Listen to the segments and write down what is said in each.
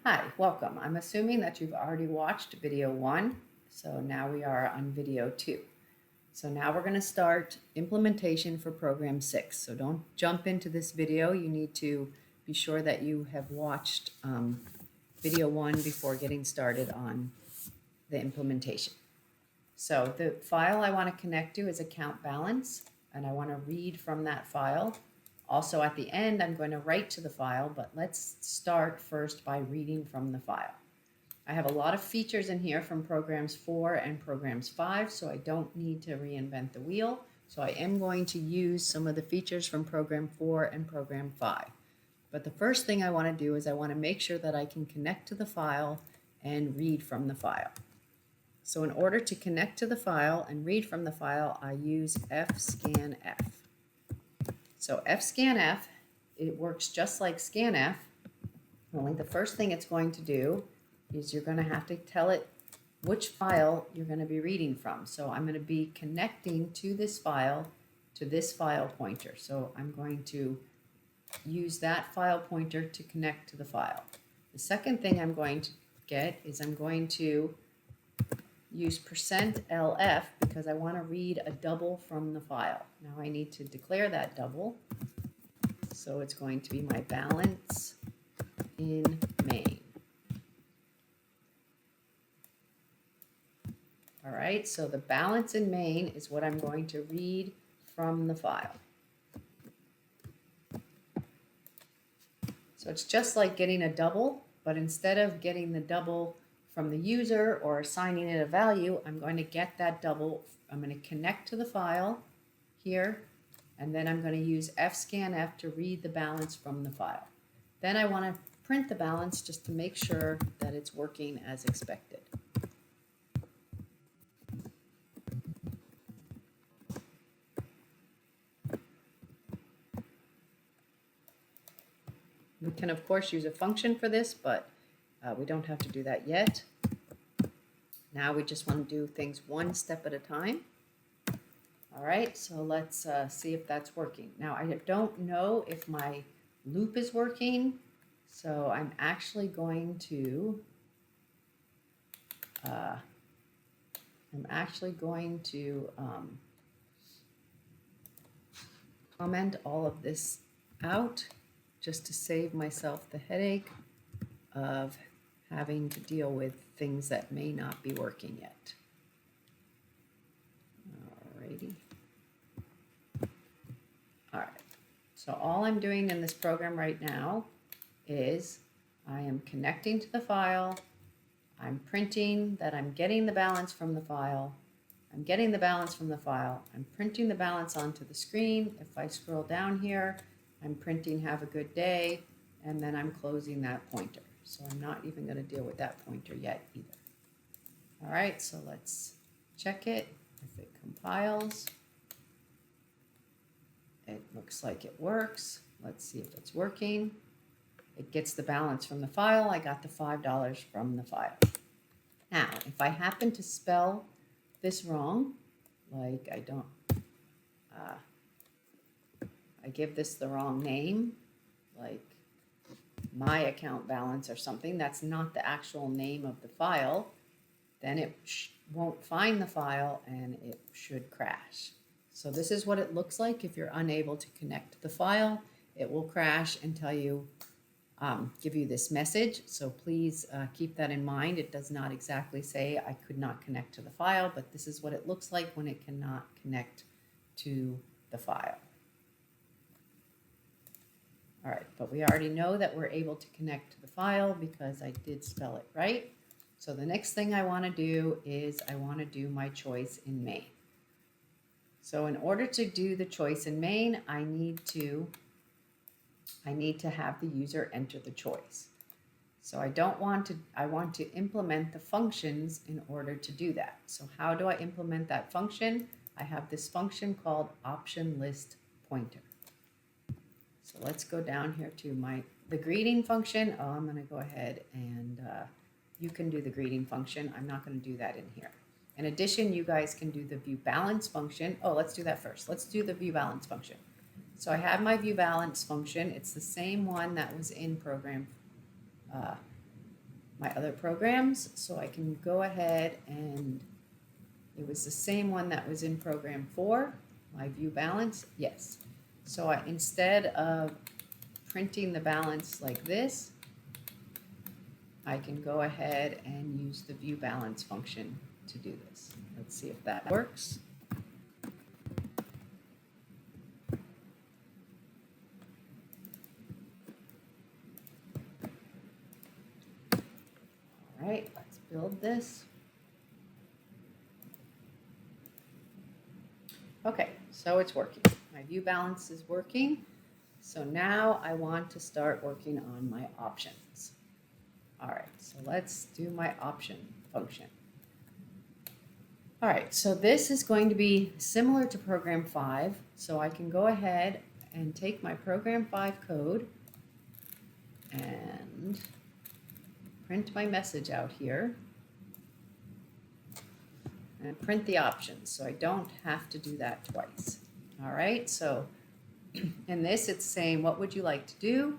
Hi, welcome. I'm assuming that you've already watched video 1, so now we are on video 2. So now we're going to start implementation for program 6. So don't jump into this video. You need to be sure that you have watched video 1 before getting started on the implementation. So the file I want to connect to is account balance, and I want to read from that file. Also at the end, I'm going to write to the file, but let's start first by reading from the file. I have a lot of features in here from programs 4 and programs 5, so I don't need to reinvent the wheel. So I am going to use some of the features from program 4 and program 5. But the first thing I want to do is I want to make sure that I can connect to the file and read from the file. So in order to connect to the file and read from the file, I use fscanf. So fscanf, it works just like scanf, only the first thing it's going to do is you're going to have to tell it which file you're going to be reading from. So I'm going to be connecting to this file pointer. So I'm going to use that file pointer to connect to the file. The second thing I'm going to get is I'm going to use %lf because I want to read a double from the file. Now I need to declare that double. So it's going to be my balance in main. All right, so the balance in main is what I'm going to read from the file. So it's just like getting a double, but instead of getting the double from the user or assigning it a value, I'm going to get that double. I'm going to connect to the file here, and then I'm going to use fscanf to read the balance from the file. Then I want to print the balance just to make sure that it's working as expected. We can, of course, use a function for this, but we don't have to do that yet. Now we just want to do things one step at a time. All right, so let's see if that's working. Now, I don't know if my loop is working, so I'm actually going to comment all of this out just to save myself the headache of having to deal with things that may not be working yet. Alrighty. All right, so all I'm doing in this program right now is I am connecting to the file. I'm printing that I'm getting the balance from the file. I'm getting the balance from the file. I'm printing the balance onto the screen. If I scroll down here, I'm printing have a good day, and then I'm closing that pointer. So I'm not even going to deal with that pointer yet either. All right, so let's check it. If it compiles, it looks like it works. Let's see if it's working. It gets the balance from the file. I got the $5 from the file. Now, if I happen to spell this wrong, like I give this the wrong name, like my account balance or something, that's not the actual name of the file, then it won't find the file and it should crash. So this is what it looks like if you're unable to connect to the file. It will crash and tell you, give you this message. So please keep that in mind. It does not exactly say I could not connect to the file, but this is what it looks like when it cannot connect to the file. All right, but we already know that we're able to connect to the file because I did spell it right. So the next thing I want to do is I want to do my choice in main. So in order to do the choice in main, I need to have the user enter the choice. So I want to implement the functions in order to do that. So how do I implement that function? I have this function called option list pointer. So let's go down here to the greeting function. Oh, I'm going to go ahead and you can do the greeting function. I'm not going to do that in here. In addition, you guys can do the view balance function. Oh, let's do that first. Let's do the view balance function. So I have my view balance function. It's the same one that was in program my other programs. So I can go ahead and it was the same one that was in program 4, my view balance. Yes. So instead of printing the balance like this, I can go ahead and use the view balance function to do this. Let's see if that works. All right, let's build this. Okay, so it's working. My view balance is working. So now I want to start working on my options. All right, so let's do my option function. All right, so this is going to be similar to program 5. So I can go ahead and take my program 5 code and print my message out here and print the options. So I don't have to do that twice. All right, so in this, it's saying, what would you like to do?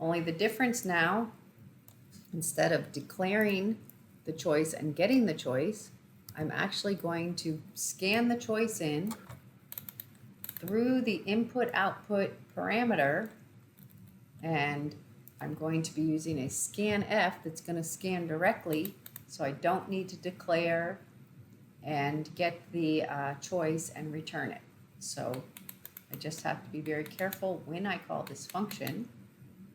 Only the difference now, instead of declaring the choice and getting the choice, I'm actually going to scan the choice in through the input-output parameter, and I'm going to be using a scanf that's going to scan directly, so I don't need to declare and get the choice and return it. So I just have to be very careful when I call this function.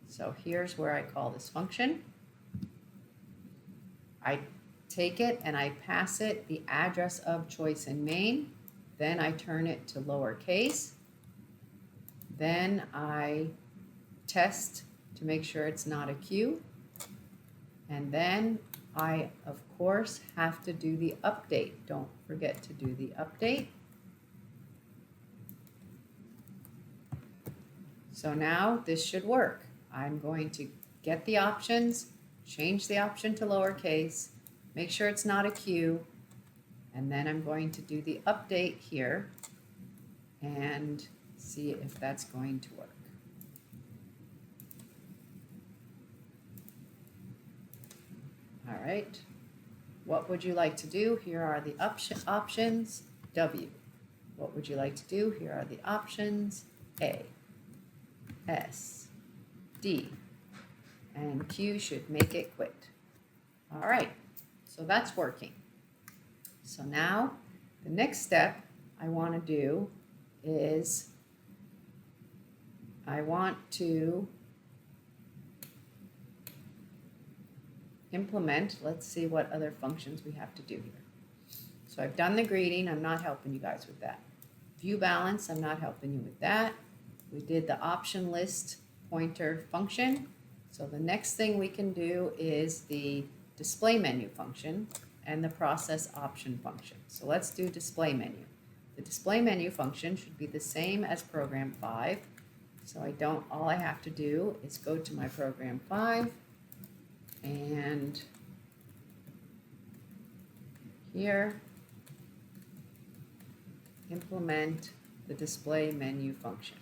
So here's where I call this function. I take it and I pass it the address of choice in main. Then I turn it to lowercase. Then I test to make sure it's not a queue. And then I, of course, have to do the update. Don't forget to do the update. So now this should work. I'm going to get the options, change the option to lowercase, make sure it's not a queue, and then I'm going to do the update here and see if that's going to work. All right, what would you like to do? Here are the options, W. What would you like to do? Here are the options, A, S, D, and Q should make it quit. All right, so that's working. So now the next step I want to do is I want to implement, let's see what other functions we have to do here. So I've done the greeting, I'm not helping you guys with that. View balance, I'm not helping you with that. We did the option list pointer function. So the next thing we can do is the display menu function and the process option function. So let's do display menu. The display menu function should be the same as program 5. So all I have to do is go to my program 5 and here implement the display menu function.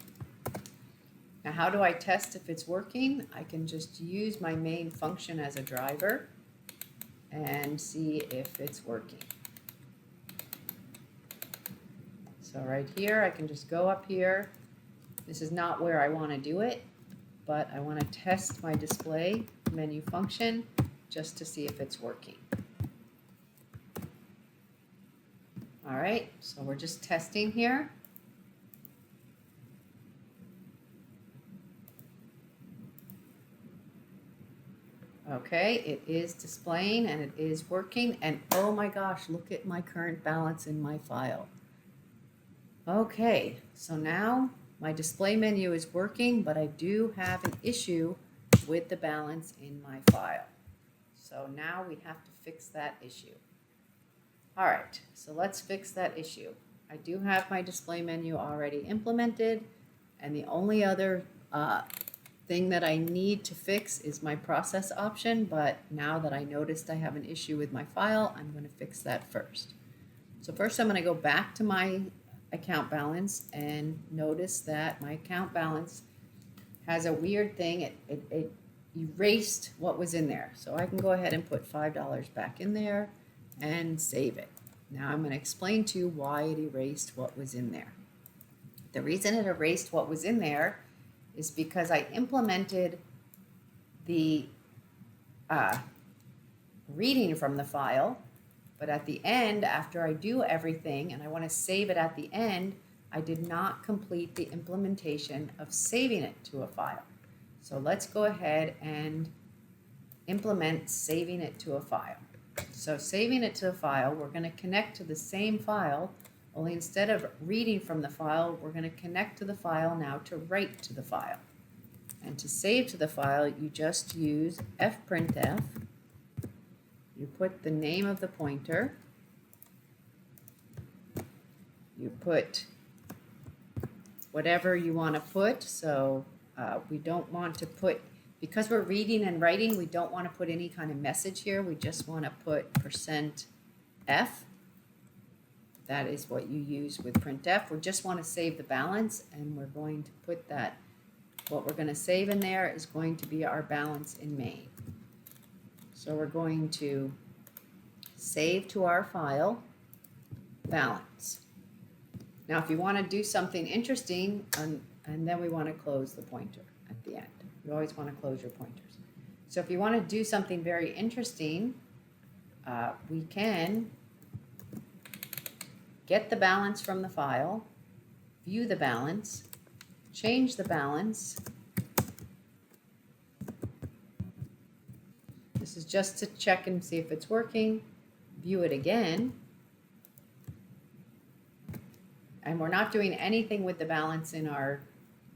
Now, how do I test if it's working? I can just use my main function as a driver and see if it's working. So right here, I can just go up here. This is not where I want to do it, but I want to test my display menu function just to see if it's working. All right, so we're just testing here. Okay, it is displaying and it is working, and oh my gosh, look at my current balance in my file. Okay, so now my display menu is working, but I do have an issue with the balance in my file. So now we have to fix that issue. All right, so let's fix that issue. I do have my display menu already implemented, and the only other thing that I need to fix is my process option, but now that I noticed I have an issue with my file, I'm going to fix that first. So first I'm going to go back to my account balance and notice that my account balance has a weird thing. It erased what was in there. So I can go ahead and put $5 back in there and save it. Now I'm going to explain to you why it erased what was in there. The reason it erased what was in there is because I implemented the reading from the file, but at the end, after I do everything and I want to save it at the end, I did not complete the implementation of saving it to a file. So let's go ahead and implement saving it to a file. So saving it to a file, we're going to connect to the same file, only instead of reading from the file, we're going to connect to the file now to write to the file. And to save to the file, you just use fprintf. You put the name of the pointer. You put whatever you want to put. So we don't want to put, because we're reading and writing, we don't want to put any kind of message here. We just want to put %f. That is what you use with printf. We just want to save the balance, and we're going to put that. What we're going to save in there is going to be our balance in main. So we're going to save to our file balance. Now, if you want to do something interesting, and then we want to close the pointer at the end. You always want to close your pointers. So if you want to do something very interesting, we can get the balance from the file, view the balance, change the balance. This is just to check and see if it's working. View it again. And we're not doing anything with the balance in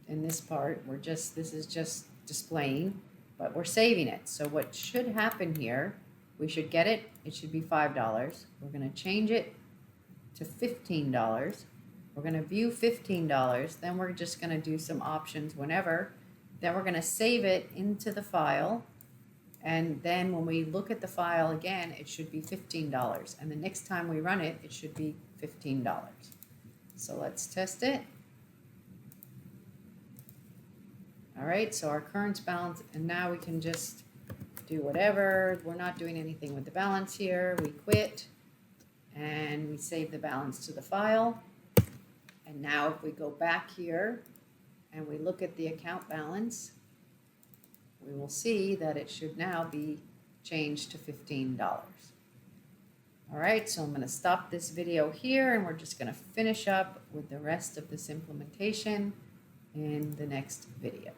this part. This is just displaying, but we're saving it. So what should happen here, we should get it. It should be $5. We're going to change it to $15. We're going to view $15. Then we're just going to do some options whenever. Then we're going to save it into the file. And then when we look at the file again, it should be $15. And the next time we run it, it should be $15. So let's test it. All right, so our current balance, and now we can just do whatever. We're not doing anything with the balance here. We quit, and we save the balance to the file. And now if we go back here and we look at the account balance, we will see that it should now be changed to $15. All right, so I'm going to stop this video here, and we're just going to finish up with the rest of this implementation in the next video.